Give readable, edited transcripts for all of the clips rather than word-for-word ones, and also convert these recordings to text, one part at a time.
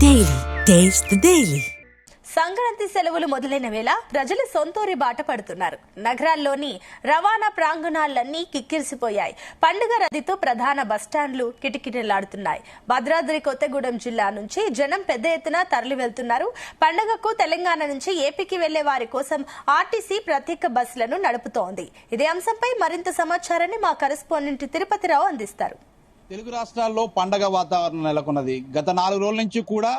Daily. Taste the Daily. Sankranti సెలవులు మొదలైన వేళ ప్రజలు సొంతూరి బాట పడుతున్నారు. నగరాల్లోని రవాణా ప్రాంగణాలన్నీ కిక్కిరిసిపోయాయి. పండుగ రద్దీతో ప్రధాన బస్టాండ్లు కిటకిటలాడుతున్నాయి. భద్రాద్రి కొత్తగూడెం జిల్లా నుంచి జనం పెద్ద ఎత్తున తరలి వెళ్తున్నారు. పండుగకు తెలంగాణ నుంచి ఏపీకి వెళ్లే వారి కోసం ఆర్టీసీ ప్రత్యేక బస్సులను నడుపుతోంది. ఇదే అంశంపై మరింత సమాచారాన్ని మా కరెస్పాండెంట్ తిరుపతిరావు అందిస్తారు. తెలుగు రాష్ట్రాల్లో పండగ వాతావరణం నెలకొన్నది. గత 4 రోజుల నుంచి కూడా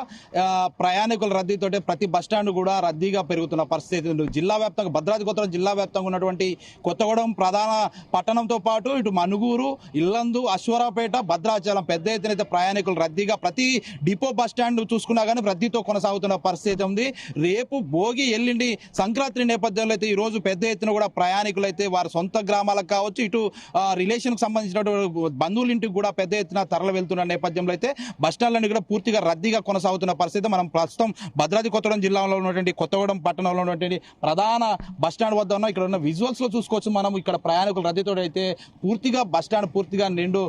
ప్రయాణికుల రద్దీతోటే ప్రతి బస్టాండ్ కూడా రద్దీగా పెరుగుతున్న పరిస్థితి ఉంది. జిల్లా వ్యాప్తంగా భద్రాద్రి కొత్తగూడెం జిల్లా వ్యాప్తంగా ఉన్నటువంటి కొత్తగూడెం ప్రధాన పట్టణంతో పాటు ఇటు మనుగూరు, ఇల్లందు, అశ్వరాపేట, భద్రాచలం పెద్ద ఎత్తున అయితే ప్రయాణికులు రద్దీగా ప్రతి డిపో బస్టాండ్ చూసుకున్నా కానీ రద్దీతో కొనసాగుతున్న పరిస్థితి ఉంది. రేపు భోగి, ఎల్లుండి సంక్రాంతి నేపథ్యంలో అయితే ఈ రోజు పెద్ద ఎత్తున కూడా ప్రయాణికులు అయితే వారి సొంత గ్రామాలకు కావచ్చు, ఇటు రిలేషన్కి సంబంధించినటువంటి బంధువుల ఇంటికి కూడా పెద్ద ఎత్తున తరలి వెళ్తున్న నేపథ్యంలో అయితే బస్టాండ్లన్నీ కూడా పూర్తిగా రద్దీగా కొనసాగుతున్న పరిస్థితి. మనం ప్రస్తుతం భద్రాద్రి కొత్తగూడెం జిల్లాలో ఉన్నటువంటి కొత్తగూడెం పట్టణంలో ఉన్నటువంటి ప్రధాన బస్టాండ్ వద్ద ఉన్నాం. ఇక్కడ ఉన్న విజువల్స్ లో చూసుకోవచ్చు మనం. ఇక్కడ ప్రయాణికుల రద్దీతో అయితే పూర్తిగా బస్టాండ్ పూర్తిగా నిండు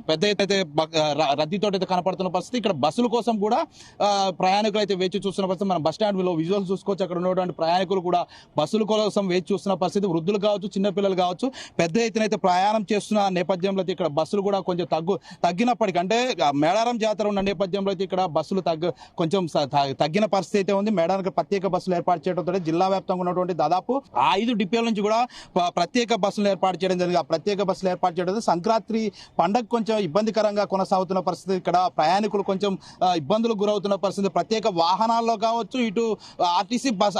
పెద్ద అయితే రద్దీతో అయితే కనపడుతున్న పరిస్థితి. ఇక్కడ బస్సుల కోసం కూడా ప్రయాణికులు అయితే వేచి చూస్తున్న పరిస్థితి. మనం బస్టాండ్ లో విజువల్స్ చూసుకోవచ్చు. అక్కడ ఉన్నటువంటి ప్రయాణికులు కూడా బస్సుల కోసం వేచి చూస్తున్న పరిస్థితి. వృద్ధులు కావచ్చు, చిన్నపిల్లలు కావచ్చు పెద్ద ఎత్తున అయితే ప్రయాణం చేస్తున్న నేపథ్యంలో అయితే ఇక్కడ బస్సులు కూడా కొంచెం తగ్గినప్పటికీ, అంటే మేడారం జాతర ఉన్న నేపథ్యంలో అయితే ఇక్కడ బస్సులు కొంచెం తగ్గిన పరిస్థితి అయితే ఉంది. మేడారానికి ప్రత్యేక బస్సులు ఏర్పాటు చేయడంతో జిల్లా వ్యాప్తంగా ఉన్నటువంటి దాదాపు 5 డిపోల నుంచి కూడా ప్రత్యేక బస్సులు ఏర్పాటు చేయడం జరిగింది. ఆ ప్రత్యేక బస్సులు ఏర్పాటు చేయడం సంక్రాంతి పండగ కొంచెం ఇబ్బందికరంగా కొనసాగుతున్న పరిస్థితి. ఇక్కడ ప్రయాణికులు కొంచెం ఇబ్బందులకు గురవుతున్న పరిస్థితి. ప్రత్యేక వాహనాల్లో కావచ్చు, ఇటు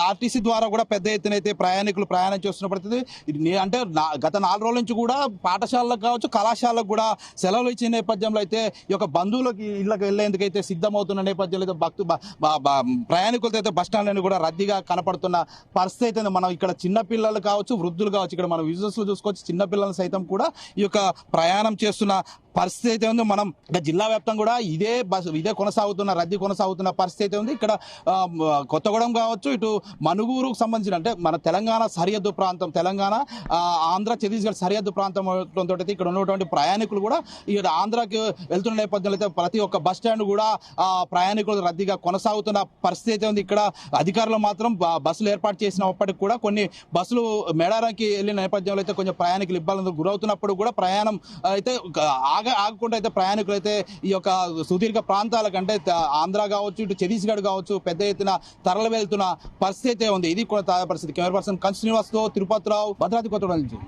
ఆర్టీసీ ద్వారా కూడా పెద్ద ఎత్తున అయితే ప్రయాణికులు ప్రయాణం చేస్తున్న పరిస్థితి. అంటే గత 4 రోజుల నుంచి కూడా పాఠశాలకు కావచ్చు, కళాశాలకు కూడా సెలవులు ఇచ్చిన నేపథ్యంలో అయితే ఈ యొక్క బంధువులకి ఇళ్లకు వెళ్లేందుకైతే సిద్ధమవుతున్న నేపథ్యంలో అయితే ప్రయాణికులతో అయితే బస్టాండ్లను కూడా రద్దీగా కనపడుతున్న పరిస్థితి అయితే మనం ఇక్కడ చిన్నపిల్లలు కావచ్చు, వృద్ధులు కావచ్చు, ఇక్కడ మనం విజువల్స్ లో చూసుకోవచ్చు. చిన్నపిల్లలు సైతం కూడా ఈ యొక్క ప్రయాణం చేస్తున్న పరిస్థితి అయితే ఉంది. మనం జిల్లా వ్యాప్తంగా కూడా ఇదే కొనసాగుతున్న రద్దీ కొనసాగుతున్న పరిస్థితి అయితే ఉంది. ఇక్కడ కొత్తగూడెం కావచ్చు, ఇటు మనుగూరుకు సంబంధించిన అంటే మన తెలంగాణ సరిహద్దు ప్రాంతం, తెలంగాణ ఆంధ్ర ఛత్తీస్గఢ్ సరిహద్దు ప్రాంతం అయితే ఇక్కడ ఉన్నటువంటి ప్రయాణికులు కూడా ఇక్కడ ఆంధ్రాకి వెళ్తున్న నేపథ్యంలో అయితే ప్రతి ఒక్క బస్ స్టాండ్ కూడా ప్రయాణికులు రద్దీగా కొనసాగుతున్న పరిస్థితి అయితే ఉంది. ఇక్కడ అధికారులు మాత్రం బస్సులు ఏర్పాటు చేసినప్పటికీ కూడా కొన్ని బస్సులు మేడారానికి వెళ్ళిన నేపథ్యంలో అయితే కొంచెం ప్రయాణికులు ఇబ్బందులకు గురవుతున్నప్పుడు కూడా ప్రయాణం అయితే ఆగకుండా అయితే ప్రయాణికులు అయితే ఈ యొక్క సుదీర్ఘ ప్రాంతాల కంటే ఆంధ్ర కావచ్చు, ఇటు ఛత్తీస్గఢ్ కావచ్చు పెద్ద ఎత్తున తరలి వెళ్తున్న పరిస్థితి అయితే ఉంది. ఇది కూడా తాజా పరిస్థితి. కెమెరా పర్సన్ శ్రీనివాస్తో తిరుపతిరావు, భద్రాద్రి కొత్తగూడెం నుంచి.